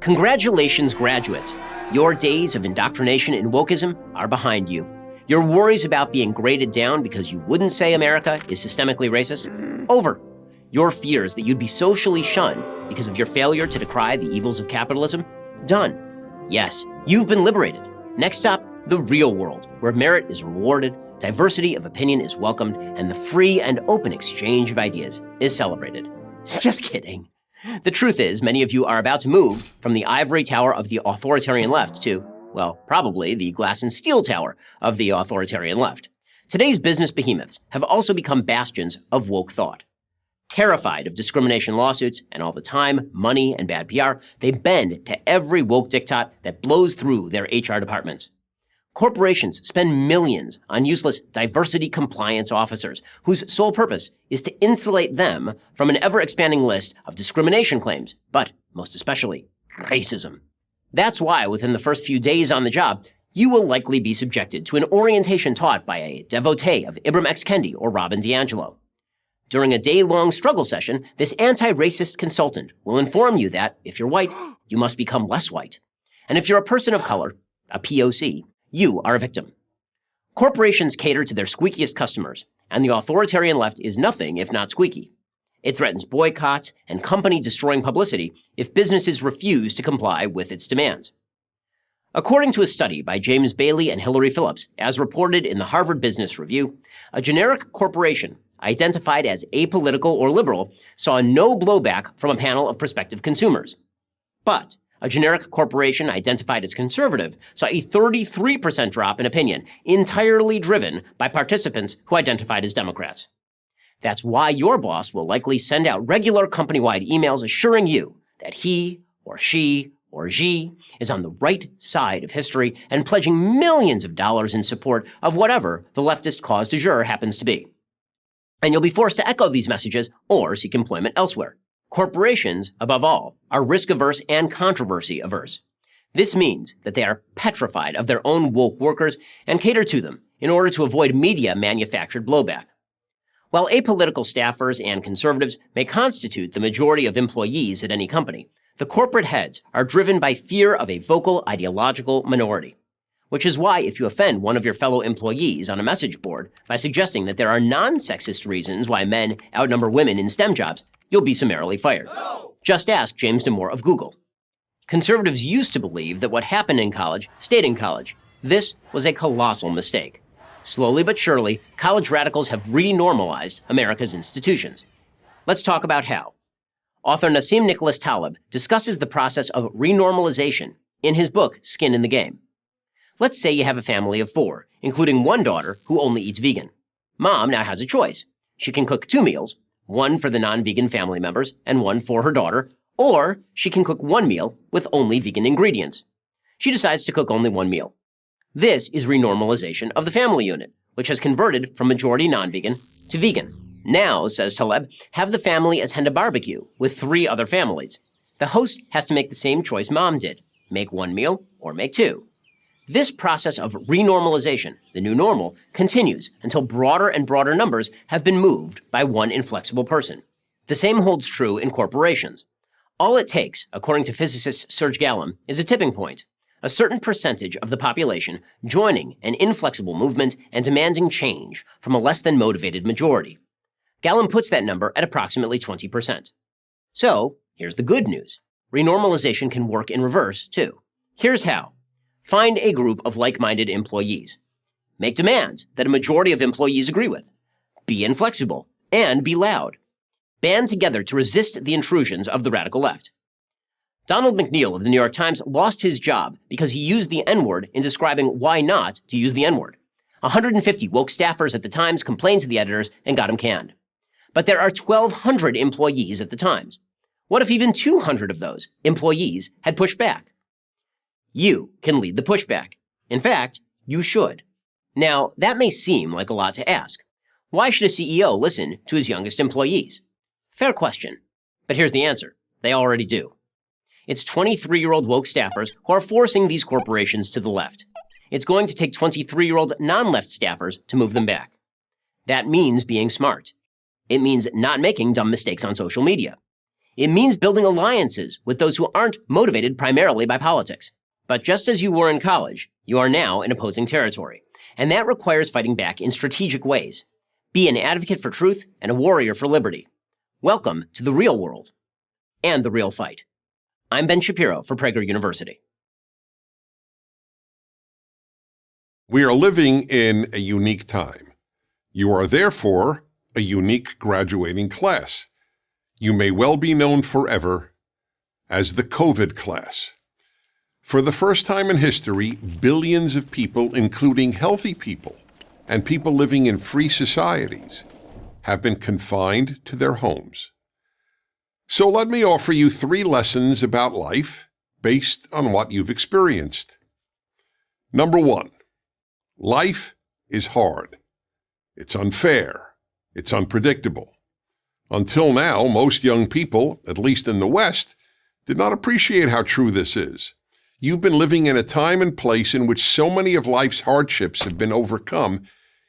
Congratulations, graduates. Your days of indoctrination in wokeism are behind you. Your worries about being graded down because you wouldn't say America is systemically racist? Over. Your fears that you'd be socially shunned because of your failure to decry the evils of capitalism? Done. Yes, you've been liberated. Next up, the real world, where merit is rewarded, diversity of opinion is welcomed, and the free and open exchange of ideas is celebrated. Just kidding. The truth is, many of you are about to move from the ivory tower of the authoritarian left to, well, probably the glass and steel tower of the authoritarian left. Today's business behemoths have also become bastions of woke thought. Terrified of discrimination lawsuits and all the time, money, and bad PR, they bend to every woke diktat that blows through their HR departments. Corporations spend millions on useless diversity compliance officers whose sole purpose is to insulate them from an ever-expanding list of discrimination claims, but most especially racism. That's why within the first few days on the job, you will likely be subjected to an orientation taught by a devotee of Ibram X. Kendi or Robin DiAngelo. During a day-long struggle session, this anti-racist consultant will inform you that if you're white, you must become less white. And if you're a person of color, a POC, you are a victim. Corporations cater to their squeakiest customers, and the authoritarian left is nothing if not squeaky. It threatens boycotts and company-destroying publicity if businesses refuse to comply with its demands. According to a study by James Bailey and Hillary Phillips, as reported in the Harvard Business Review, a generic corporation identified as apolitical or liberal saw no blowback from a panel of prospective consumers. But a generic corporation identified as conservative saw a 33% drop in opinion, entirely driven by participants who identified as Democrats. That's why your boss will likely send out regular company-wide emails assuring you that he or she or she is on the right side of history and pledging millions of dollars in support of whatever the leftist cause du jour happens to be. And you'll be forced to echo these messages or seek employment elsewhere. Corporations, above all, are risk-averse and controversy-averse. This means that they are petrified of their own woke workers and cater to them in order to avoid media-manufactured blowback. While apolitical staffers and conservatives may constitute the majority of employees at any company, the corporate heads are driven by fear of a vocal ideological minority. Which is why if you offend one of your fellow employees on a message board by suggesting that there are non-sexist reasons why men outnumber women in STEM jobs, you'll be summarily fired. No! Just ask James Damore of Google. Conservatives used to believe that what happened in college stayed in college. This was a colossal mistake. Slowly but surely, college radicals have re-normalized America's institutions. Let's talk about how. Author Nassim Nicholas Taleb discusses the process of renormalization in his book, Skin in the Game. Let's say you have a family of 4, including one daughter who only eats vegan. Mom now has a choice. She can cook 2 meals, one for the non-vegan family members and one for her daughter, or she can cook 1 meal with only vegan ingredients. She decides to cook only 1 meal. This is renormalization of the family unit, which has converted from majority non-vegan to vegan. Now, says Taleb, have the family attend a barbecue with 3 other families. The host has to make the same choice Mom did, make 1 meal or make 2. This process of renormalization, the new normal, continues until broader and broader numbers have been moved by one inflexible person. The same holds true in corporations. All it takes, according to physicist Serge Gallum, is a tipping point, a certain percentage of the population joining an inflexible movement and demanding change from a less than motivated majority. Gallum puts that number at approximately 20%. So, here's the good news. Renormalization can work in reverse, too. Here's how. Find a group of like-minded employees. Make demands that a majority of employees agree with. Be inflexible and be loud. Band together to resist the intrusions of the radical left. Donald McNeil of the New York Times lost his job because he used the N-word in describing why not to use the N-word. 150 woke staffers at the Times complained to the editors and got him canned. But there are 1,200 employees at the Times. What if even 200 of those employees had pushed back? You can lead the pushback. In fact, you should. Now, that may seem like a lot to ask. Why should a CEO listen to his youngest employees? Fair question. But here's the answer. They already do. It's 23-year-old woke staffers who are forcing these corporations to the left. It's going to take 23-year-old non-left staffers to move them back. That means being smart. It means not making dumb mistakes on social media. It means building alliances with those who aren't motivated primarily by politics. But just as you were in college, you are now in opposing territory. And that requires fighting back in strategic ways. Be an advocate for truth and a warrior for liberty. Welcome to the real world and the real fight. I'm Ben Shapiro for Prager University. We are living in a unique time. You are therefore a unique graduating class. You may well be known forever as the COVID class. For the first time in history, billions of people, including healthy people and people living in free societies, have been confined to their homes. So let me offer you 3 lessons about life based on what you've experienced. Number 1, life is hard. It's unfair. It's unpredictable. Until now, most young people, at least in the West, did not appreciate how true this is. You've been living in a time and place in which so many of life's hardships have been overcome,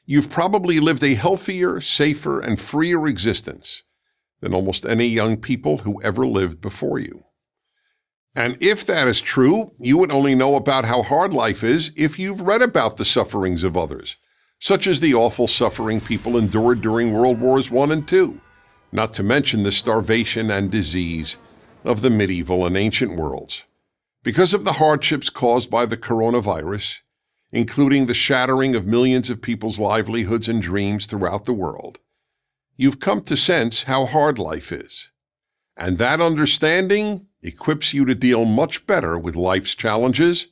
you've probably lived a healthier, safer, and freer existence than almost any young people who ever lived before you. And if that is true, you would only know about how hard life is if you've read about the sufferings of others, such as the awful suffering people endured during World Wars I and II, not to mention the starvation and disease of the medieval and ancient worlds. Because of the hardships caused by the coronavirus, including the shattering of millions of people's livelihoods and dreams throughout the world, you've come to sense how hard life is. And that understanding equips you to deal much better with life's challenges,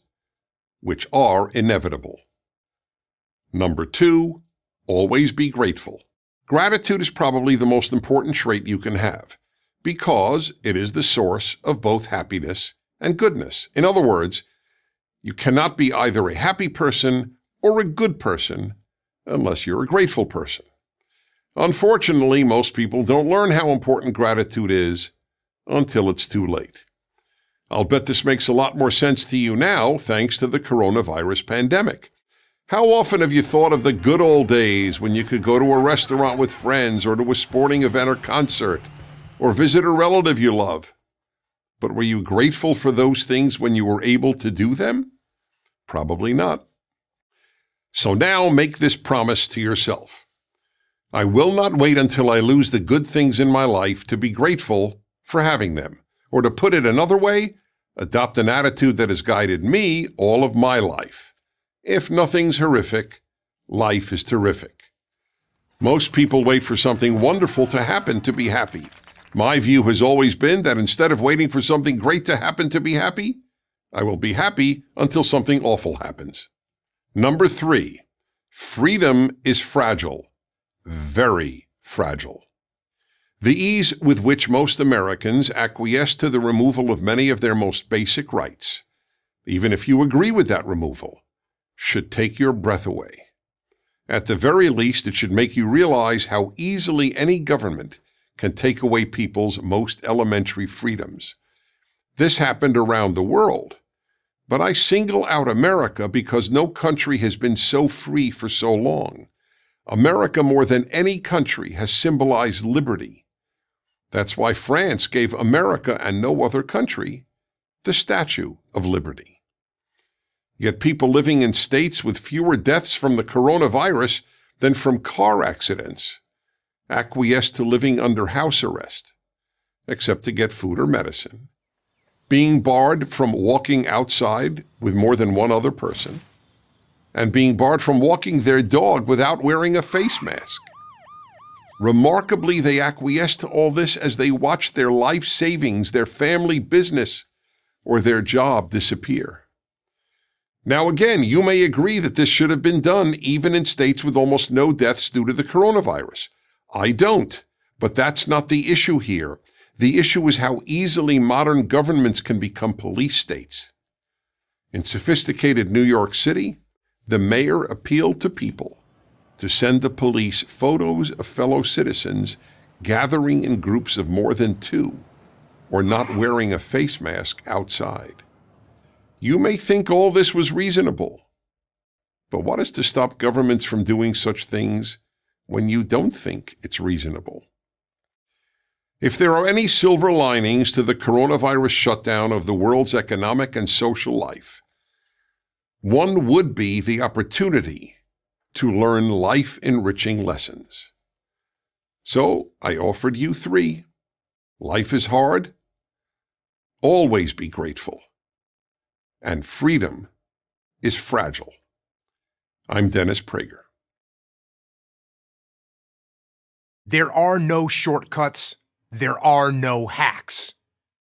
which are inevitable. Number 2, always be grateful. Gratitude is probably the most important trait you can have, because it is the source of both happiness and goodness. In other words, you cannot be either a happy person or a good person unless you're a grateful person. Unfortunately, most people don't learn how important gratitude is until it's too late. I'll bet this makes a lot more sense to you now thanks to the coronavirus pandemic. How often have you thought of the good old days when you could go to a restaurant with friends or to a sporting event or concert or visit a relative you love? But were you grateful for those things when you were able to do them? Probably not. So now make this promise to yourself. I will not wait until I lose the good things in my life to be grateful for having them. Or to put it another way, adopt an attitude that has guided me all of my life. If nothing's horrific, life is terrific. Most people wait for something wonderful to happen to be happy. My view has always been that instead of waiting for something great to happen to be happy, I will be happy until something awful happens. Number 3, freedom is fragile, very fragile. The ease with which most Americans acquiesce to the removal of many of their most basic rights, even if you agree with that removal, should take your breath away. At the very least, it should make you realize how easily any government can take away people's most elementary freedoms. This happened around the world, but I single out America because no country has been so free for so long. America, more than any country, has symbolized liberty. That's why France gave America and no other country the Statue of Liberty. Yet people living in states with fewer deaths from the coronavirus than from car accidents acquiesce to living under house arrest, except to get food or medicine, being barred from walking outside with more than one other person, and being barred from walking their dog without wearing a face mask. Remarkably, they acquiesce to all this as they watch their life savings, their family business, or their job disappear. Now again, you may agree that this should have been done even in states with almost no deaths due to the coronavirus. I don't, but that's not the issue here. The issue is how easily modern governments can become police states. In sophisticated New York City, the mayor appealed to people to send the police photos of fellow citizens gathering in groups of more than 2 or not wearing a face mask outside. You may think all this was reasonable, but what is to stop governments from doing such things when you don't think it's reasonable? If there are any silver linings to the coronavirus shutdown of the world's economic and social life, one would be the opportunity to learn life-enriching lessons. So I offered you 3. Life is hard. Always be grateful. And freedom is fragile. I'm Dennis Prager. There are no shortcuts. There are no hacks.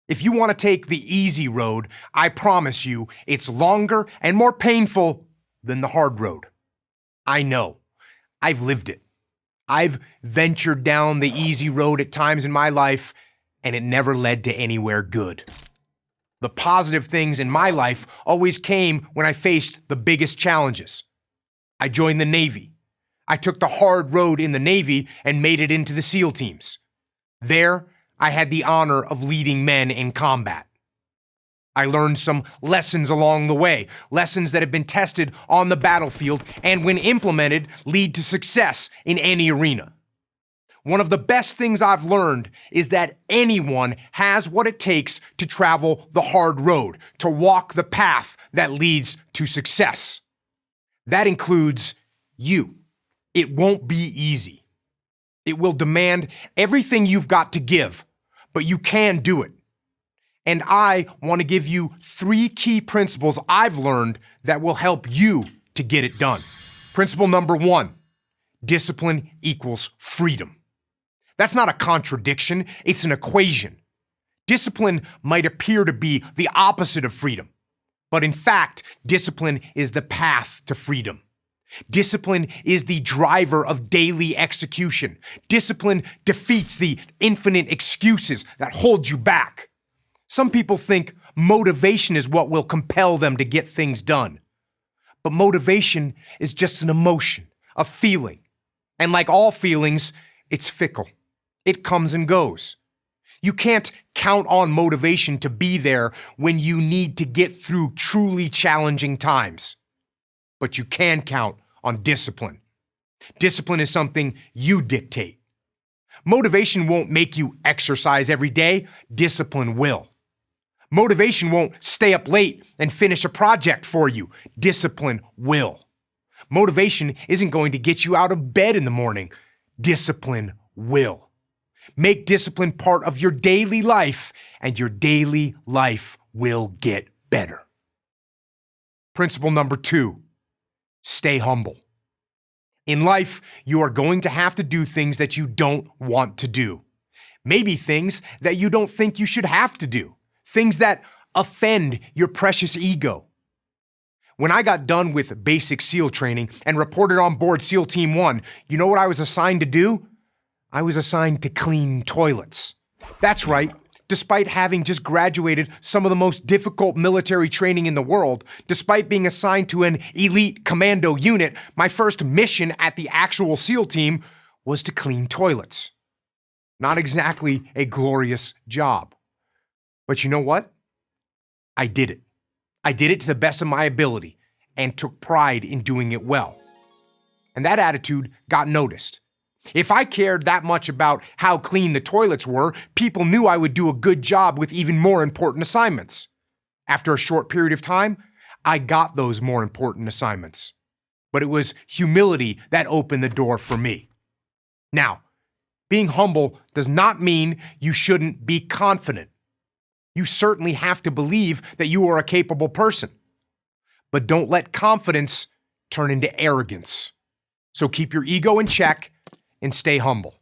If you want to take the easy road, I promise you it's longer and more painful than the hard road. I know. I've lived it. I've ventured down the easy road at times in my life, and it never led to anywhere good. The positive things in my life always came when I faced the biggest challenges. I joined the Navy. I took the hard road in the Navy and made it into the SEAL teams. There, I had the honor of leading men in combat. I learned some lessons along the way, lessons that have been tested on the battlefield and, when implemented, lead to success in any arena. One of the best things I've learned is that anyone has what it takes to travel the hard road, to walk the path that leads to success. That includes you. It won't be easy. It will demand everything you've got to give, but you can do it. And I want to give you 3 key principles I've learned that will help you to get it done. Principle number 1, discipline equals freedom. That's not a contradiction, it's an equation. Discipline might appear to be the opposite of freedom, but in fact, discipline is the path to freedom. Discipline is the driver of daily execution. Discipline defeats the infinite excuses that hold you back. Some people think motivation is what will compel them to get things done. But motivation is just an emotion, a feeling. And like all feelings, it's fickle. It comes and goes. You can't count on motivation to be there when you need to get through truly challenging times. But you can count on discipline. Discipline is something you dictate. Motivation won't make you exercise every day. Discipline will. Motivation won't stay up late and finish a project for you. Discipline will. Motivation isn't going to get you out of bed in the morning. Discipline will. Make discipline part of your daily life, and your daily life will get better. Principle number 2, stay humble. In life, you are going to have to do things that you don't want to do. Maybe things that you don't think you should have to do. Things that offend your precious ego. When I got done with basic SEAL training and reported on board SEAL Team 1, you know what I was assigned to do? I was assigned to clean toilets. That's right. Despite having just graduated some of the most difficult military training in the world, despite being assigned to an elite commando unit, my first mission at the actual SEAL team was to clean toilets. Not exactly a glorious job. But you know what? I did it. I did it to the best of my ability and took pride in doing it well. And that attitude got noticed. If I cared that much about how clean the toilets were, people knew I would do a good job with even more important assignments. After a short period of time, I got those more important assignments. But it was humility that opened the door for me. Now, being humble does not mean you shouldn't be confident. You certainly have to believe that you are a capable person. But don't let confidence turn into arrogance. So keep your ego in check and stay humble.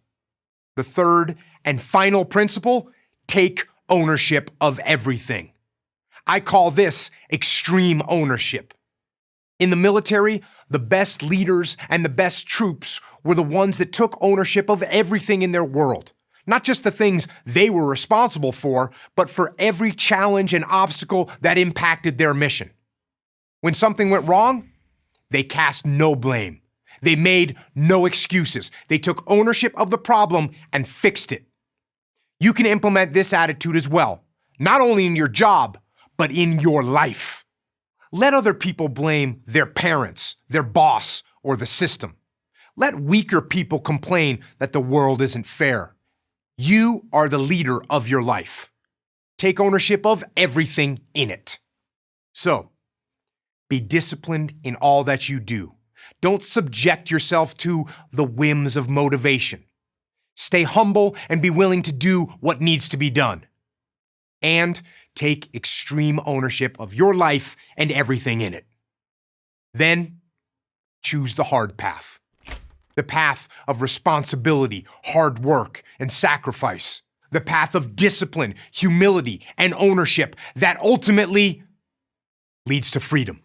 The third and final principle, take ownership of everything. I call this extreme ownership. In the military, the best leaders and the best troops were the ones that took ownership of everything in their world. Not just the things they were responsible for, but for every challenge and obstacle that impacted their mission. When something went wrong, they cast no blame. They made no excuses. They took ownership of the problem and fixed it. You can implement this attitude as well, not only in your job, but in your life. Let other people blame their parents, their boss, or the system. Let weaker people complain that the world isn't fair. You are the leader of your life. Take ownership of everything in it. So, be disciplined in all that you do. Don't subject yourself to the whims of motivation. Stay humble and be willing to do what needs to be done. And take extreme ownership of your life and everything in it. Then, choose the hard path. The path of responsibility, hard work, and sacrifice. The path of discipline, humility, and ownership that ultimately leads to freedom.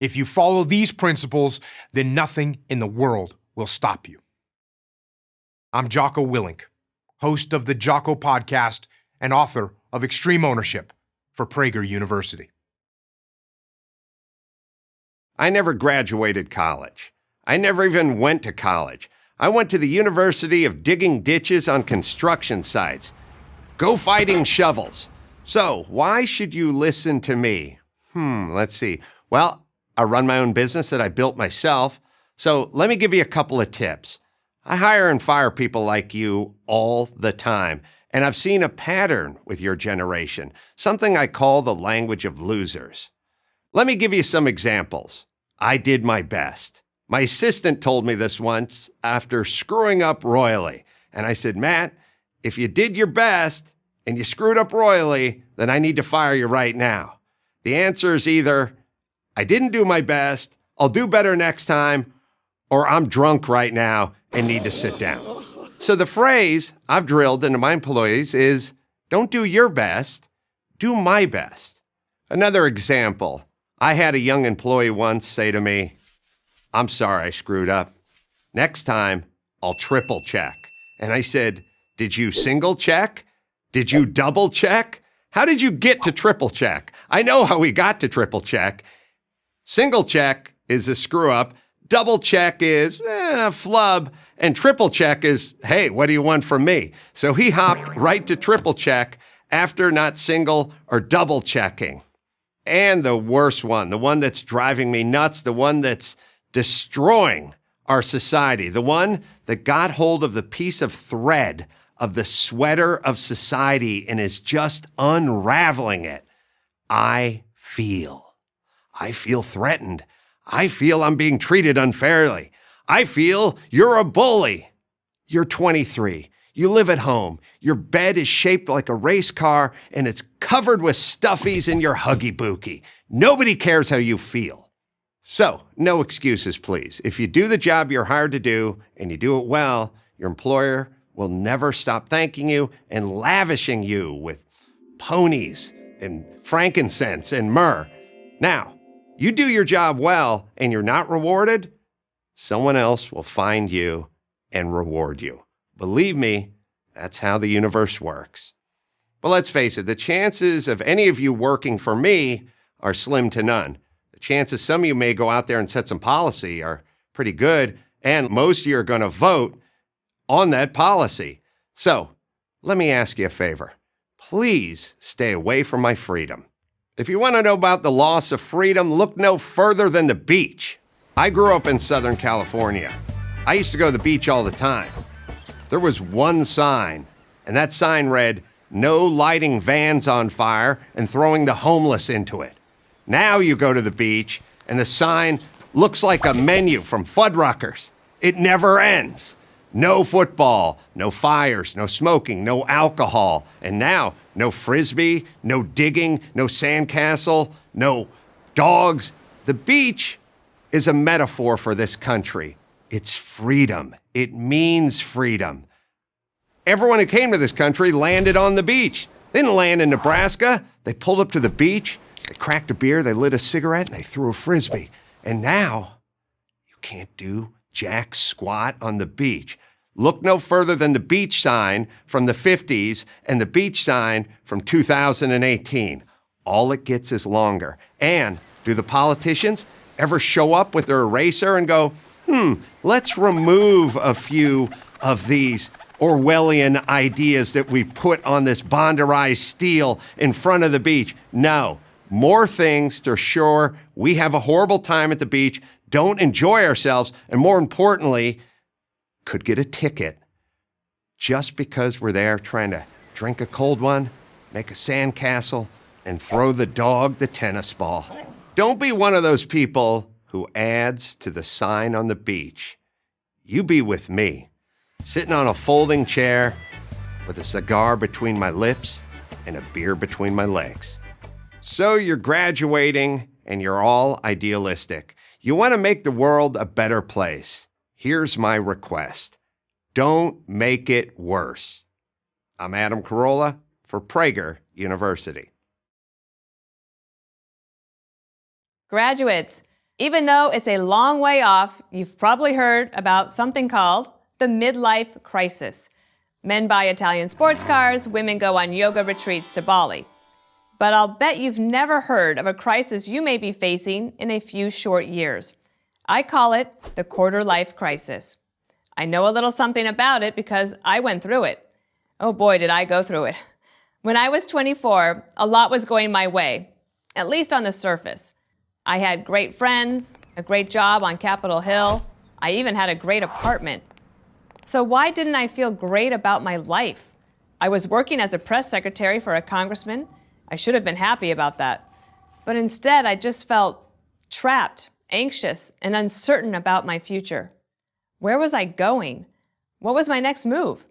If you follow these principles, then nothing in the world will stop you. I'm Jocko Willink, host of the Jocko Podcast and author of Extreme Ownership for Prager University. I never graduated college. I never even went to college. I went to the University of digging ditches on construction sites. Go fighting shovels. So, why should you listen to me? Let's see. Well, I run my own business that I built myself. So, let me give you a couple of tips. I hire and fire people like you all the time, and I've seen a pattern with your generation, something I call the language of losers. Let me give you some examples. I did my best. My assistant told me this once after screwing up royally. And I said, Matt, if you did your best and you screwed up royally, then I need to fire you right now. The answer is either, I didn't do my best, I'll do better next time, or I'm drunk right now and need to sit down. So the phrase I've drilled into my employees is, don't do your best, do my best. Another example, I had a young employee once say to me, I'm sorry I screwed up. Next time, I'll triple check. And I said, did you single check? Did you double check? How did you get to triple check? I know how we got to triple check. Single check is a screw up. Double check is a flub. And triple check is, hey, what do you want from me? So he hopped right to triple check after not single or double checking. And the worst one, the one that's driving me nuts, the one that's destroying our society, the one that got hold of the piece of thread of the sweater of society and is just unraveling it. I feel threatened. I feel I'm being treated unfairly. I feel you're a bully. You're 23. You live at home. Your bed is shaped like a race car and it's covered with stuffies in your Huggy Bookie. Nobody cares how you feel. So, no excuses, please. If you do the job you're hired to do and you do it well, your employer will never stop thanking you and lavishing you with ponies and frankincense and myrrh. Now, you do your job well and you're not rewarded, someone else will find you and reward you. Believe me, that's how the universe works. But let's face it, the chances of any of you working for me are slim to none. The chances some of you may go out there and set some policy are pretty good, and most of you are going to vote on that policy. So, let me ask you a favor. Please stay away from my freedom. If you want to know about the loss of freedom, look no further than the beach. I grew up in Southern California. I used to go to the beach all the time. There was one sign, and that sign read, no lighting vans on fire and throwing the homeless into it. Now you go to the beach, and the sign looks like a menu from Fuddruckers. It never ends. No football, no fires, no smoking, no alcohol, and now no frisbee, no digging, no sandcastle, no dogs. The beach is a metaphor for this country. It's freedom. It means freedom. Everyone who came to this country landed on the beach. They didn't land in Nebraska. They pulled up to the beach, they cracked a beer, they lit a cigarette, and they threw a frisbee. And now, you can't do jack squat on the beach. Look no further than the beach sign from the 50s and the beach sign from 2018. All it gets is longer. And do the politicians ever show up with their eraser and go, let's remove a few of these Orwellian ideas that we put on this bonderized steel in front of the beach? No. More things to assure we have a horrible time at the beach, don't enjoy ourselves, and more importantly, could get a ticket just because we're there trying to drink a cold one, make a sandcastle, and throw the dog the tennis ball. Don't be one of those people who adds to the sign on the beach. You be with me, sitting on a folding chair with a cigar between my lips and a beer between my legs. So you're graduating and you're all idealistic. You want to make the world a better place. Here's my request. Don't make it worse. I'm Adam Carolla for Prager University. Graduates, even though it's a long way off, you've probably heard about something called the midlife crisis. Men buy Italian sports cars, women go on yoga retreats to Bali. But I'll bet you've never heard of a crisis you may be facing in a few short years. I call it the quarter-life crisis. I know a little something about it because I went through it. Oh boy, did I go through it. When I was 24, a lot was going my way, at least on the surface. I had great friends, a great job on Capitol Hill. I even had a great apartment. So why didn't I feel great about my life? I was working as a press secretary for a congressman. I should have been happy about that. But instead, I just felt trapped, anxious, and uncertain about my future. Where was I going? What was my next move?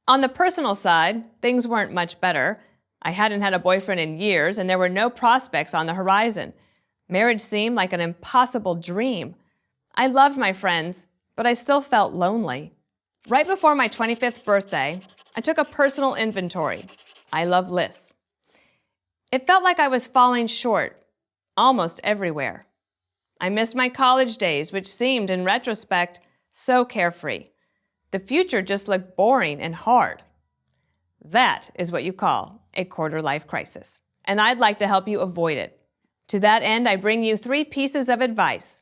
On the personal side, things weren't much better. I hadn't had a boyfriend in years, and there were no prospects on the horizon. Marriage seemed like an impossible dream. I loved my friends, but I still felt lonely. Right before my 25th birthday, I took a personal inventory. I love lists. It felt like I was falling short, almost everywhere. I missed my college days, which seemed, in retrospect, so carefree. The future just looked boring and hard. That is what you call a quarter-life crisis, and I'd like to help you avoid it. To that end, I bring you 3 pieces of advice.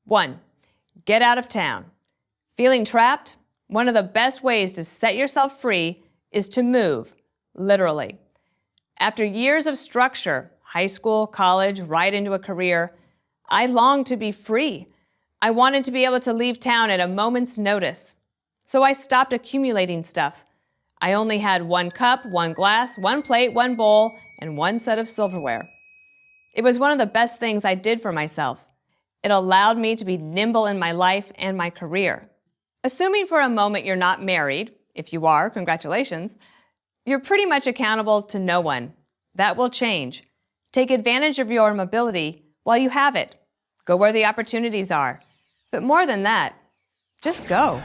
1, get out of town. Feeling trapped? One of the best ways to set yourself free is to move, literally. After years of structure, high school, college, right into a career, I longed to be free. I wanted to be able to leave town at a moment's notice. So I stopped accumulating stuff. I only had 1 cup, 1 glass, 1 plate, 1 bowl, and 1 set of silverware. It was one of the best things I did for myself. It allowed me to be nimble in my life and my career. Assuming for a moment you're not married, if you are, congratulations, you're pretty much accountable to no one. That will change. Take advantage of your mobility while you have it. Go where the opportunities are. But more than that, just go.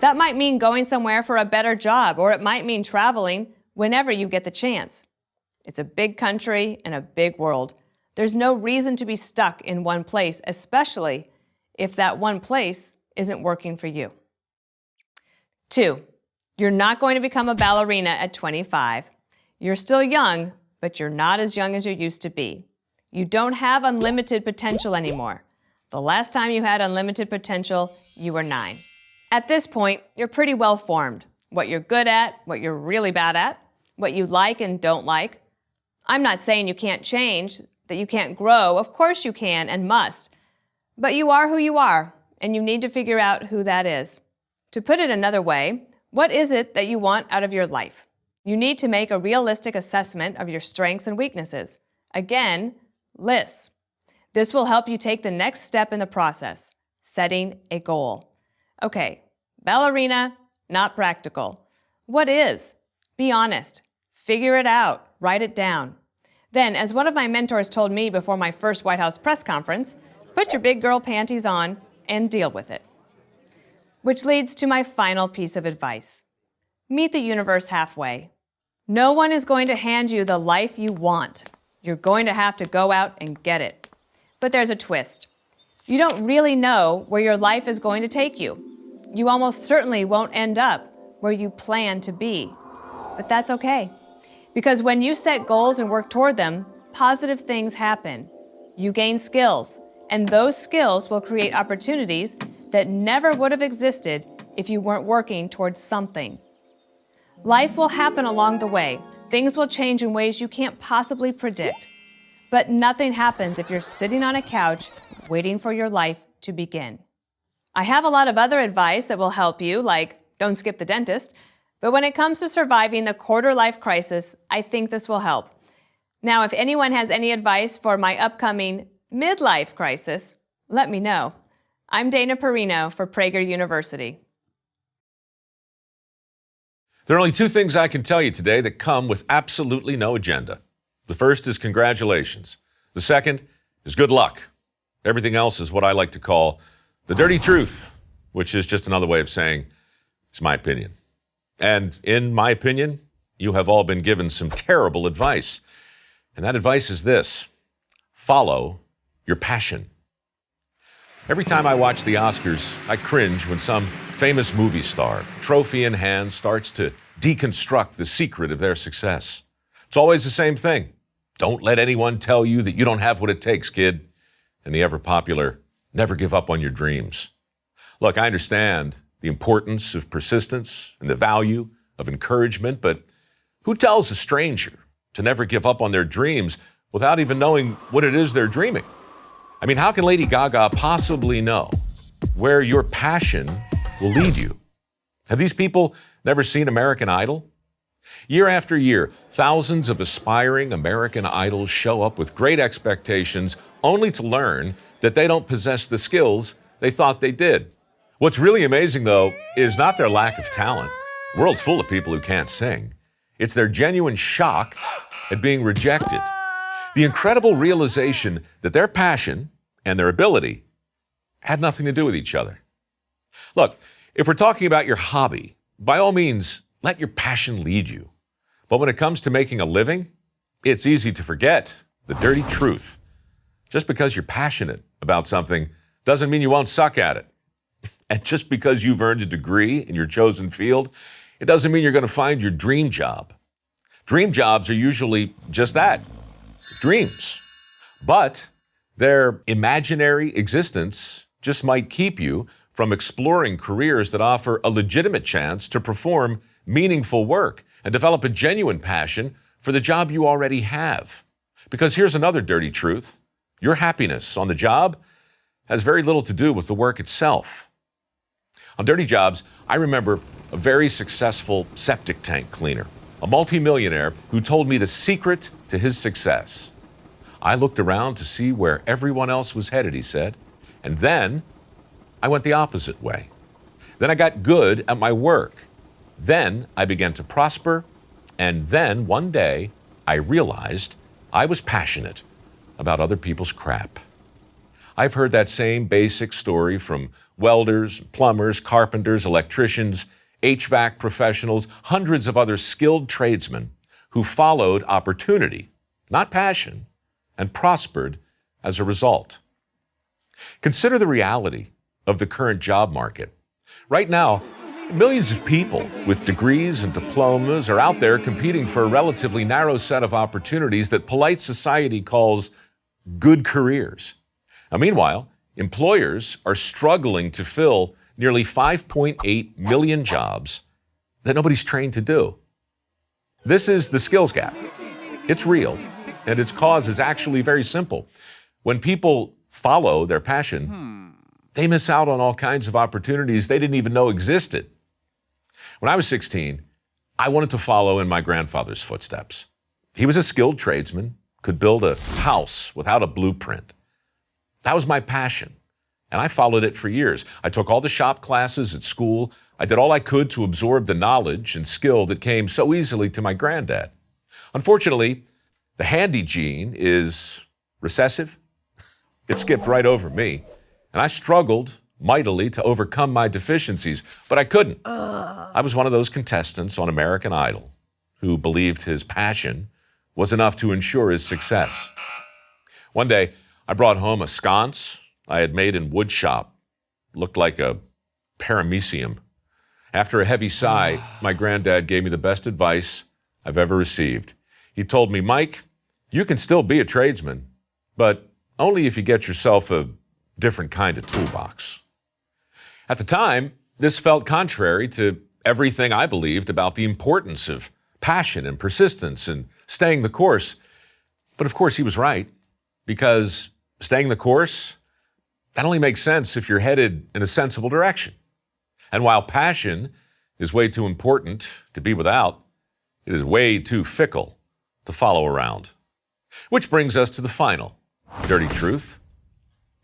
That might mean going somewhere for a better job, or it might mean traveling whenever you get the chance. It's a big country and a big world. There's no reason to be stuck in one place, especially if that one place isn't working for you. 2, you're not going to become a ballerina at 25. You're still young, but you're not as young as you used to be. You don't have unlimited potential anymore. The last time you had unlimited potential, you were 9. At this point, you're pretty well formed. What you're good at, what you're really bad at, what you like and don't like. I'm not saying you can't change, that you can't grow. Of course you can and must. But you are who you are, and you need to figure out who that is. To put it another way, what is it that you want out of your life? You need to make a realistic assessment of your strengths and weaknesses. Again, lists. This will help you take the next step in the process, setting a goal. Okay, ballerina, not practical. What is? Be honest. Figure it out. Write it down. Then, as one of my mentors told me before my first White House press conference, put your big girl panties on and deal with it. Which leads to my final piece of advice. Meet the universe halfway. No one is going to hand you the life you want. You're going to have to go out and get it. But there's a twist. You don't really know where your life is going to take you. You almost certainly won't end up where you plan to be. But that's okay. Because when you set goals and work toward them, positive things happen. You gain skills, and those skills will create opportunities that never would have existed if you weren't working towards something. Life will happen along the way. Things will change in ways you can't possibly predict. But nothing happens if you're sitting on a couch waiting for your life to begin. I have a lot of other advice that will help you, like Don't skip the dentist. But when it comes to surviving the quarter-life crisis, I think this will help. Now, if anyone has any advice for my upcoming midlife crisis, let me know. I'm Dana Perino for Prager University. There are only two things I can tell you today that come with absolutely no agenda. The first is congratulations. The second is good luck. Everything else is what I like to call the dirty truth, which is just another way of saying it's my opinion. And in my opinion, you have all been given some terrible advice. And that advice is this: follow your passion. Every time I watch the Oscars, I cringe when some famous movie star, trophy in hand, starts to deconstruct the secret of their success. It's always the same thing. Don't let anyone tell you that you don't have what it takes, kid. And the ever-popular, never give up on your dreams. Look, I understand the importance of persistence and the value of encouragement, but who tells a stranger to never give up on their dreams without even knowing what it is they're dreaming? I mean, how can Lady Gaga possibly know where your passion will lead you? Have these people never seen American Idol? Year after year, thousands of aspiring American Idols show up with great expectations, only to learn that they don't possess the skills they thought they did. What's really amazing, though, is not their lack of talent. The world's full of people who can't sing. It's their genuine shock at being rejected. The incredible realization that their passion and their ability had nothing to do with each other. Look, if we're talking about your hobby, by all means, let your passion lead you. But when it comes to making a living, it's easy to forget the dirty truth. Just because you're passionate about something doesn't mean you won't suck at it. And just because you've earned a degree in your chosen field, it doesn't mean you're going to find your dream job. Dream jobs are usually just that, dreams. But their imaginary existence just might keep you from exploring careers that offer a legitimate chance to perform meaningful work and develop a genuine passion for the job you already have. Because here's another dirty truth: your happiness on the job has very little to do with the work itself. On Dirty Jobs, I remember a very successful septic tank cleaner, a multimillionaire who told me the secret to his success. I looked around to see where everyone else was headed, he said, and then I went the opposite way. Then I got good at my work. Then I began to prosper, and then one day I realized I was passionate about other people's crap. I've heard that same basic story from welders, plumbers, carpenters, electricians, HVAC professionals, hundreds of other skilled tradesmen who followed opportunity, not passion, and prospered as a result. Consider the reality of the current job market. Right now, millions of people with degrees and diplomas are out there competing for a relatively narrow set of opportunities that polite society calls good careers. Now, meanwhile, employers are struggling to fill nearly 5.8 million jobs that nobody's trained to do. This is the skills gap. It's real, and its cause is actually very simple. When people follow their passion, they miss out on all kinds of opportunities they didn't even know existed. When I was 16, I wanted to follow in my grandfather's footsteps. He was a skilled tradesman, could build a house without a blueprint. That was my passion, and I followed it for years. I took all the shop classes at school. I did all I could to absorb the knowledge and skill that came so easily to my granddad. Unfortunately, the handy gene is recessive. It skipped right over me, and I struggled mightily to overcome my deficiencies, but I couldn't. I was one of those contestants on American Idol who believed his passion was enough to ensure his success. One day, I brought home a sconce I had made in wood shop. Looked like a paramecium. After a heavy sigh, my granddad gave me the best advice I've ever received. He told me, "Mike, you can still be a tradesman, but only if you get yourself a different kind of toolbox." At the time, this felt contrary to everything I believed about the importance of passion and persistence and staying the course. But of course, he was right, because staying the course, that only makes sense if you're headed in a sensible direction. And while passion is way too important to be without. It is way too fickle to follow around. Which brings us to the final dirty truth.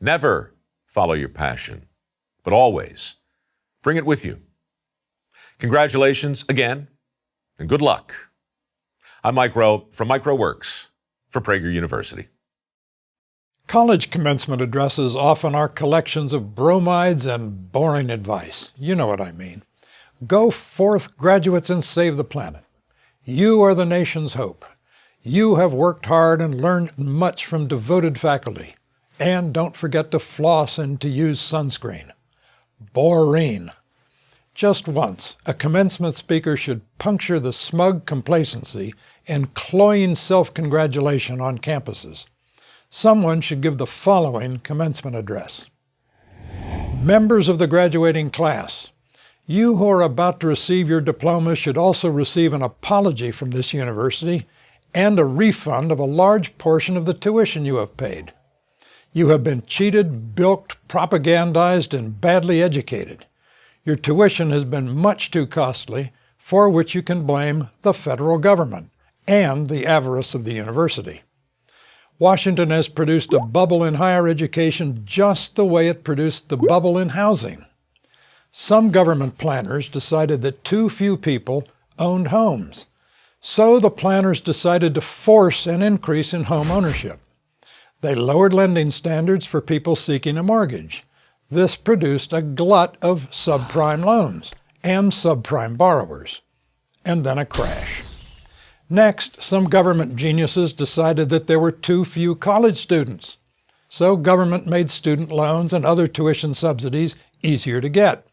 Never follow your passion, but always bring it with you. Congratulations again, and good luck. I'm Mike Rowe from MicroWorks for Prager University. College commencement addresses often are collections of bromides and boring advice. You know what I mean. Go forth, graduates, and save the planet. You are the nation's hope. You have worked hard and learned much from devoted faculty. And don't forget to floss and to use sunscreen. Boring. Just once, a commencement speaker should puncture the smug complacency and cloying self-congratulation on campuses. Someone should give the following commencement address. Members of the graduating class, you who are about to receive your diploma should also receive an apology from this university and a refund of a large portion of the tuition you have paid. You have been cheated, bilked, propagandized, and badly educated. Your tuition has been much too costly, for which you can blame the federal government and the avarice of the university. Washington has produced a bubble in higher education just the way it produced the bubble in housing. Some government planners decided that too few people owned homes. So the planners decided to force an increase in home ownership. They lowered lending standards for people seeking a mortgage. This produced a glut of subprime loans and subprime borrowers, and then a crash. Next, some government geniuses decided that there were too few college students. So government made student loans and other tuition subsidies easier to get.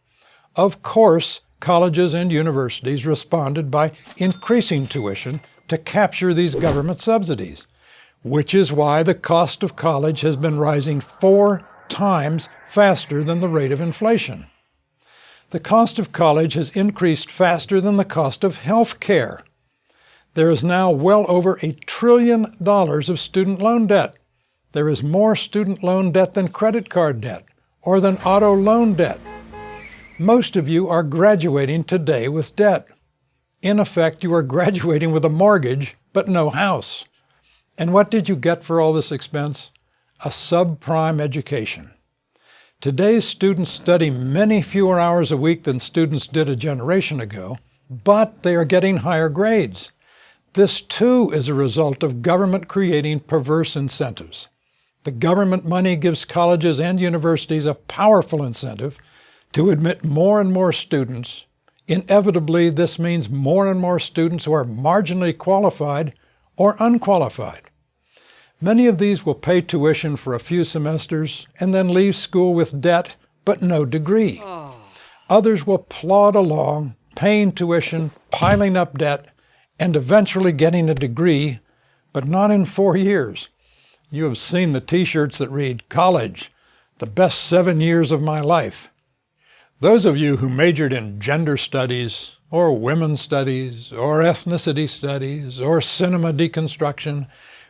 Of course, colleges and universities responded by increasing tuition to capture these government subsidies, which is why the cost of college has been rising 4 times faster than the rate of inflation. The cost of college has increased faster than the cost of health care. There is now well over $1 trillion of student loan debt. There is more student loan debt than credit card debt or than auto loan debt. Most of you are graduating today with debt. In effect, you are graduating with a mortgage, but no house. And what did you get for all this expense? A subprime education. Today's students study many fewer hours a week than students did a generation ago, but they are getting higher grades. This too is a result of government creating perverse incentives. The government money gives colleges and universities a powerful incentive to admit more and more students. Inevitably, this means more and more students who are marginally qualified or unqualified. Many of these will pay tuition for a few semesters and then leave school with debt but no degree. Others will plod along, paying tuition, piling up debt, and eventually getting a degree, but not in 4 years. You have seen the t-shirts that read, "College, the best 7 years of my life." Those of you who majored in gender studies, or women's studies, or ethnicity studies, or cinema deconstruction,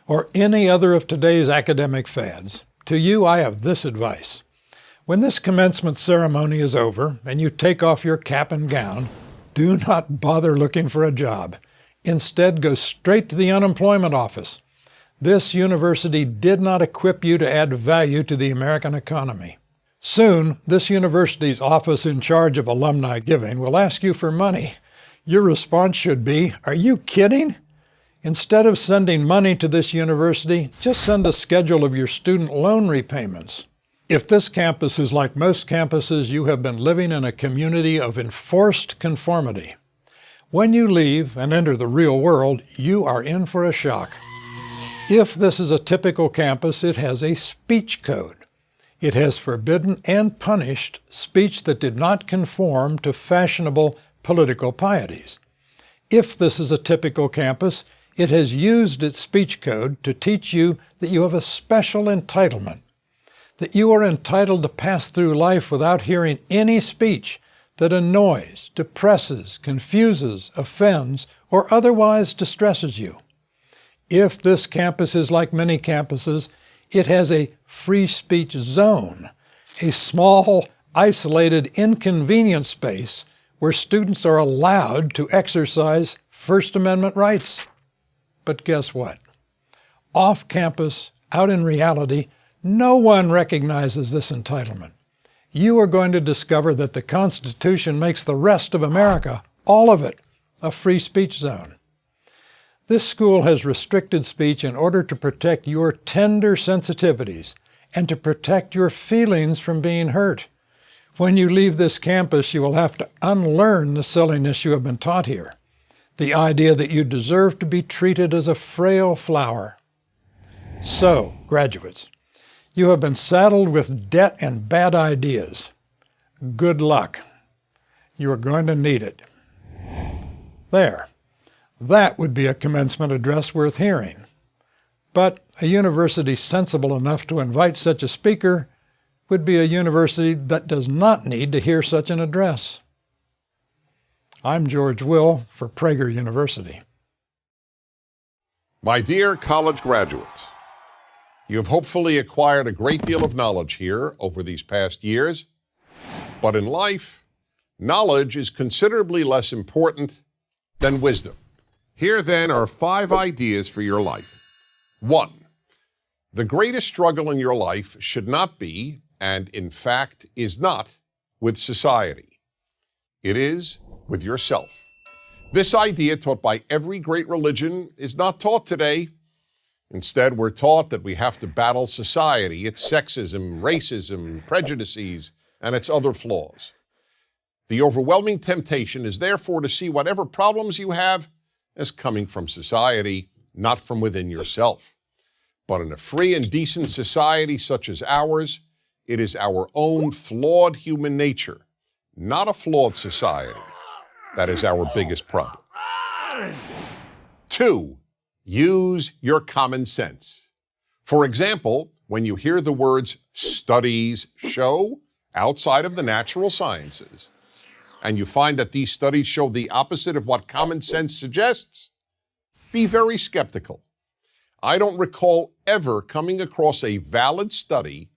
or any other of today's academic fads, to you I have this advice. When this commencement ceremony is over and you take off your cap and gown, do not bother looking for a job. Instead, go straight to the unemployment office. This university did not equip you to add value to the American economy. Soon, this university's office in charge of alumni giving will ask you for money. Your response should be, "Are you kidding?" Instead of sending money to this university, just send a schedule of your student loan repayments. If this campus is like most campuses, you have been living in a community of enforced conformity. When you leave and enter the real world, you are in for a shock. If this is a typical campus, it has a speech code. It has forbidden and punished speech that did not conform to fashionable political pieties. If this is a typical campus, it has used its speech code to teach you that you have a special entitlement, that you are entitled to pass through life without hearing any speech that annoys, depresses, confuses, offends, or otherwise distresses you. If this campus is like many campuses, it has a free speech zone, a small, isolated, inconvenient space where students are allowed to exercise First Amendment rights. But guess what? Off campus, out in reality, no one recognizes this entitlement. You are going to discover that the Constitution makes the rest of America, all of it, a free speech zone. This school has restricted speech in order to protect your tender sensitivities and to protect your feelings from being hurt. When you leave this campus, you will have to unlearn the silliness you have been taught here. The idea that you deserve to be treated as a frail flower. So, graduates, you have been saddled with debt and bad ideas. Good luck. You are going to need it. There. That would be a commencement address worth hearing. But a university sensible enough to invite such a speaker would be a university that does not need to hear such an address. I'm George Will for Prager University. My dear college graduates, you have hopefully acquired a great deal of knowledge here over these past years, but in life, knowledge is considerably less important than wisdom. Here then are 5 ideas for your life. 1. The greatest struggle in your life should not be, and in fact is not, with society. It is with yourself. This idea, taught by every great religion, is not taught today. Instead, we're taught that we have to battle society, its sexism, racism, prejudices, and its other flaws. The overwhelming temptation is therefore to see whatever problems you have as coming from society, not from within yourself. But in a free and decent society such as ours, it is our own flawed human nature, not a flawed society, that is our biggest problem. 2, use your common sense. For example, when you hear the words studies show outside of the natural sciences, and you find that these studies show the opposite of what common sense suggests, be very skeptical. I don't recall ever coming across a valid study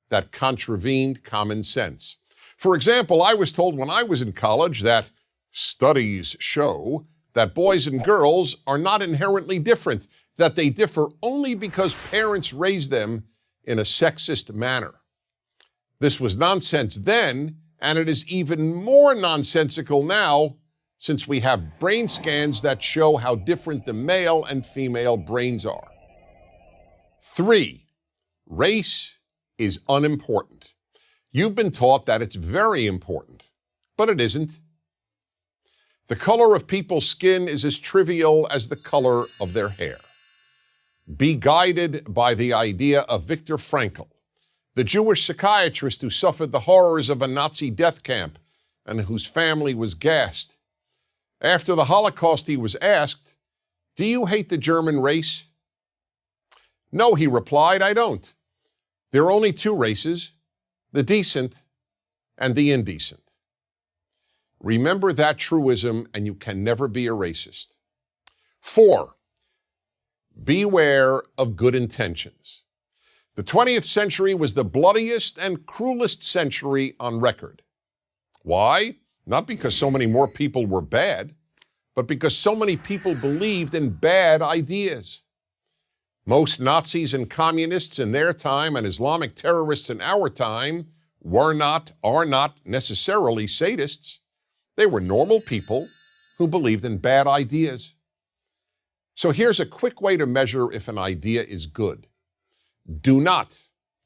that contravened common sense. For example, I was told when I was in college that studies show that boys and girls are not inherently different, that they differ only because parents raised them in a sexist manner. This was nonsense then, and it is even more nonsensical now, since we have brain scans that show how different the male and female brains are. 3, race is unimportant. You've been taught that it's very important, but it isn't. The color of people's skin is as trivial as the color of their hair. Be guided by the idea of Viktor Frankl, the Jewish psychiatrist who suffered the horrors of a Nazi death camp and whose family was gassed. After the Holocaust, he was asked, "Do you hate the German race?" "No," he replied, "I don't. There are only 2 races, the decent and the indecent." Remember that truism, and you can never be a racist. 4, beware of good intentions. The 20th century was the bloodiest and cruelest century on record. Why? Not because so many more people were bad, but because so many people believed in bad ideas. Most Nazis and communists in their time and Islamic terrorists in our time are not necessarily sadists. They were normal people who believed in bad ideas. So here's a quick way to measure if an idea is good. Do not,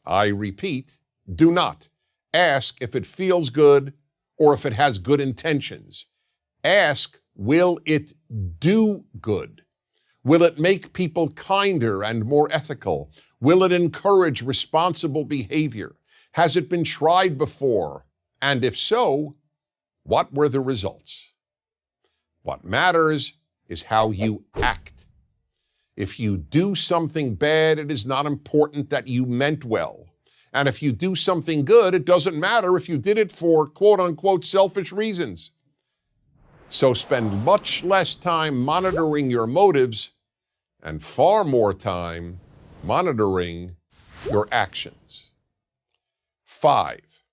I repeat, do not ask if it feels good or if it has good intentions. Ask, will it do good? Will it make people kinder and more ethical? Will it encourage responsible behavior? Has it been tried before? And if so, what were the results? What matters is how you act. If you do something bad, it is not important that you meant well. And if you do something good, it doesn't matter if you did it for quote-unquote selfish reasons. So spend much less time monitoring your motives and far more time monitoring your actions. 5,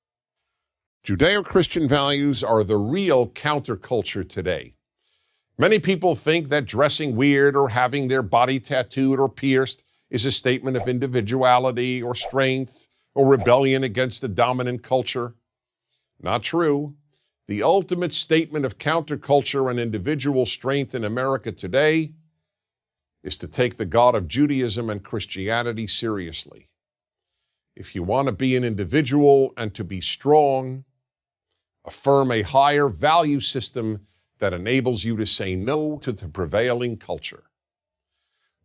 Judeo-Christian values are the real counterculture today. Many people think that dressing weird or having their body tattooed or pierced is a statement of individuality or strength or rebellion against the dominant culture. Not true. The ultimate statement of counterculture and individual strength in America today is to take the God of Judaism and Christianity seriously. If you want to be an individual and to be strong, affirm a higher value system that enables you to say no to the prevailing culture.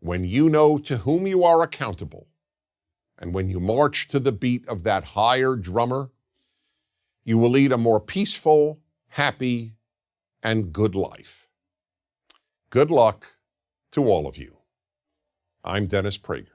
When you know to whom you are accountable, and when you march to the beat of that higher drummer, you will lead a more peaceful, happy, and good life. Good luck to all of you. I'm Dennis Prager.